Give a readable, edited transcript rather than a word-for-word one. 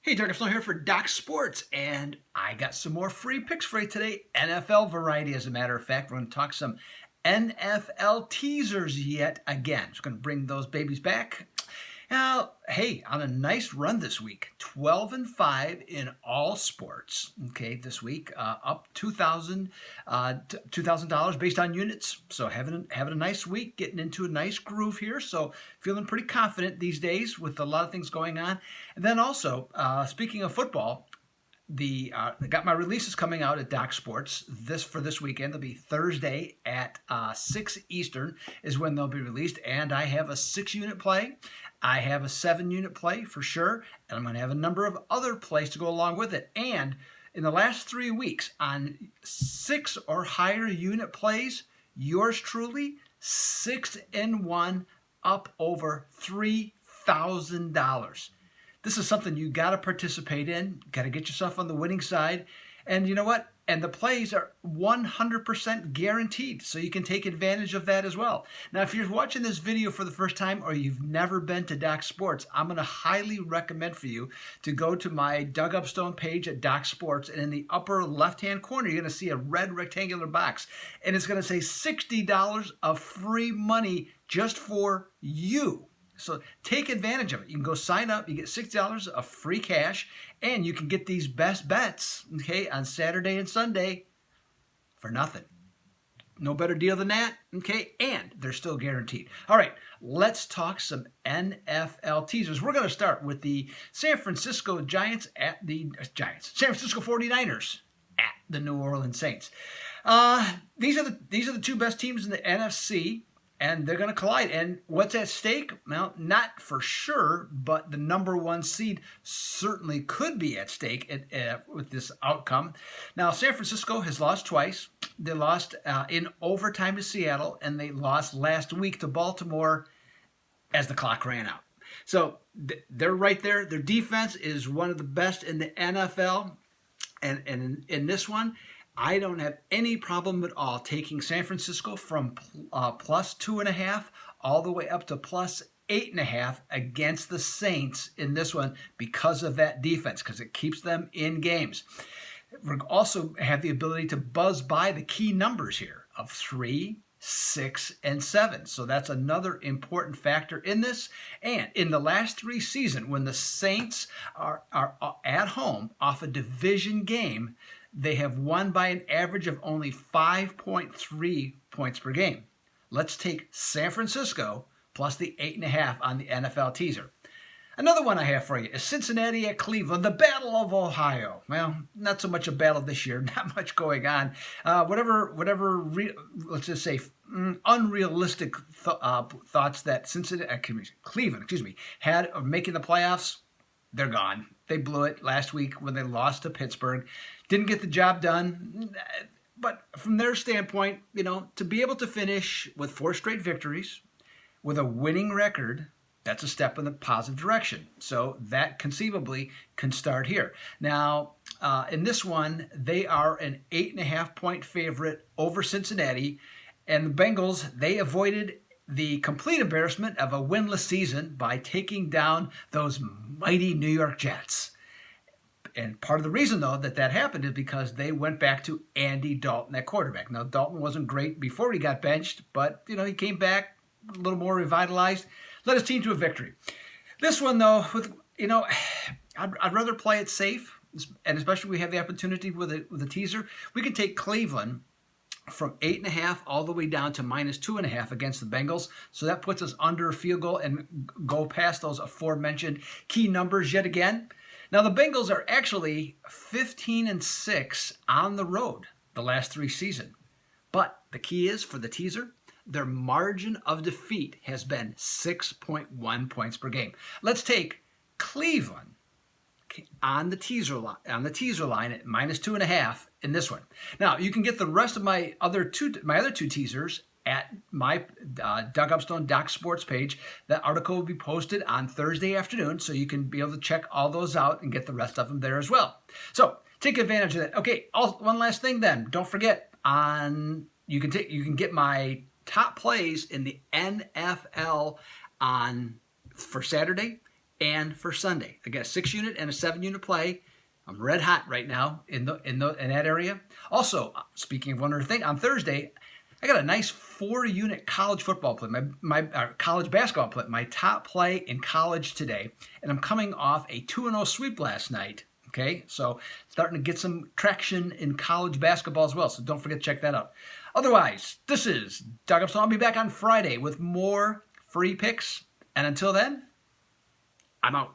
Hey, Doug Snow here for Doc Sports, and I got some more free picks for you today. NFL variety, as a matter of fact. We're going to talk some NFL teasers yet again. Just going to bring those babies back. Now, hey, on a nice run this week, 12-5 in all sports. Okay, this week, up $2,000 based on units. So having a nice week, getting into a nice groove here. So feeling pretty confident these days with a lot of things going on. And then also, speaking of football, I got my releases coming out at Doc Sports for this weekend. They'll be Thursday at 6 Eastern is when they'll be released, and I have a 6-unit play. I have a 7-unit play for sure, and I'm going to have a number of other plays to go along with it. And in the last 3 weeks, on 6 or higher unit plays, yours truly, 6-1, up over $3,000. This is something you got to participate in, got to get yourself on the winning side. And you know what? And the plays are 100% guaranteed, so you can take advantage of that as well. Now, if you're watching this video for the first time or you've never been to Doc Sports, I'm going to highly recommend for you to go to my Doug Upstone page at Doc Sports, and in the upper left-hand corner, you're going to see a red rectangular box, and it's going to say $60 of free money just for you. So take advantage of it. You can go sign up. You get $60 of free cash, and you can get these best bets, okay, on Saturday and Sunday for nothing. No better deal than that, okay? And they're still guaranteed. All right, let's talk some NFL teasers. We're going to start with the San Francisco Giants at the San Francisco 49ers at the New Orleans Saints. These are the two best teams in the NFC. And they're going to collide. And what's at stake? Well, not for sure, but the number one seed certainly could be at stake with this outcome. Now, San Francisco has lost twice. They lost in overtime to Seattle, and they lost last week to Baltimore as the clock ran out. So they're right there. Their defense is one of the best in the NFL. And in this one, I don't have any problem at all taking San Francisco from plus 2.5 all the way up to plus 8.5 against the Saints in this one because of that defense, because it keeps them in games. We also have the ability to buzz by the key numbers here of 3, 6, and 7. So that's another important factor in this. And in the last 3 seasons, when the Saints are at home off a division game, they have won by an average of only 5.3 points per game. Let's take San Francisco plus the 8.5 on the NFL teaser. Another one I have for you is Cincinnati at Cleveland, the Battle of Ohio. Well, not so much a battle this year, not much going on. Let's just say unrealistic thoughts that Cleveland had of making the playoffs, they're gone. They blew it last week when they lost to Pittsburgh. Didn't get the job done. But from their standpoint, to be able to finish with 4 straight victories, with a winning record, that's a step in the positive direction. So that conceivably can start here. Now, in this one, they are an 8.5-point favorite over Cincinnati. And the Bengals, they avoided the complete embarrassment of a winless season by taking down those mighty New York Jets. And part of the reason, though, that happened is because they went back to Andy Dalton at quarterback. Now, Dalton wasn't great before he got benched, but, he came back a little more revitalized, led his team to a victory. This one, though, I'd rather play it safe, and especially we have the opportunity with a teaser. We can take Cleveland from 8.5 all the way down to minus 2.5 against the Bengals. So that puts us under a field goal and go past those aforementioned key numbers yet again. Now, the Bengals are actually 15-6 on the road the last 3 seasons. But the key is, for the teaser, their margin of defeat has been 6.1 points per game. Let's take Cleveland on the teaser line at minus 2.5 in this one. Now, you can get the rest of my other two teasers at my Doug Upstone Doc Sports page. That article will be posted on Thursday afternoon, so you can be able to check all those out and get the rest of them there as well. So take advantage of that. Okay, one last thing then. Don't forget, you can get my top plays in the NFL for Saturday and for Sunday. I got a 6-unit and a 7-unit play. I'm red hot right now in that area. Also, speaking of one other thing, on Thursday, I got a nice 4-unit college football play, my college basketball play, my top play in college today, and I'm coming off a 2-0 sweep last night. Okay, so starting to get some traction in college basketball as well. So don't forget to check that out. Otherwise, this is Doug Upson. I'll be back on Friday with more free picks. And until then, I'm out.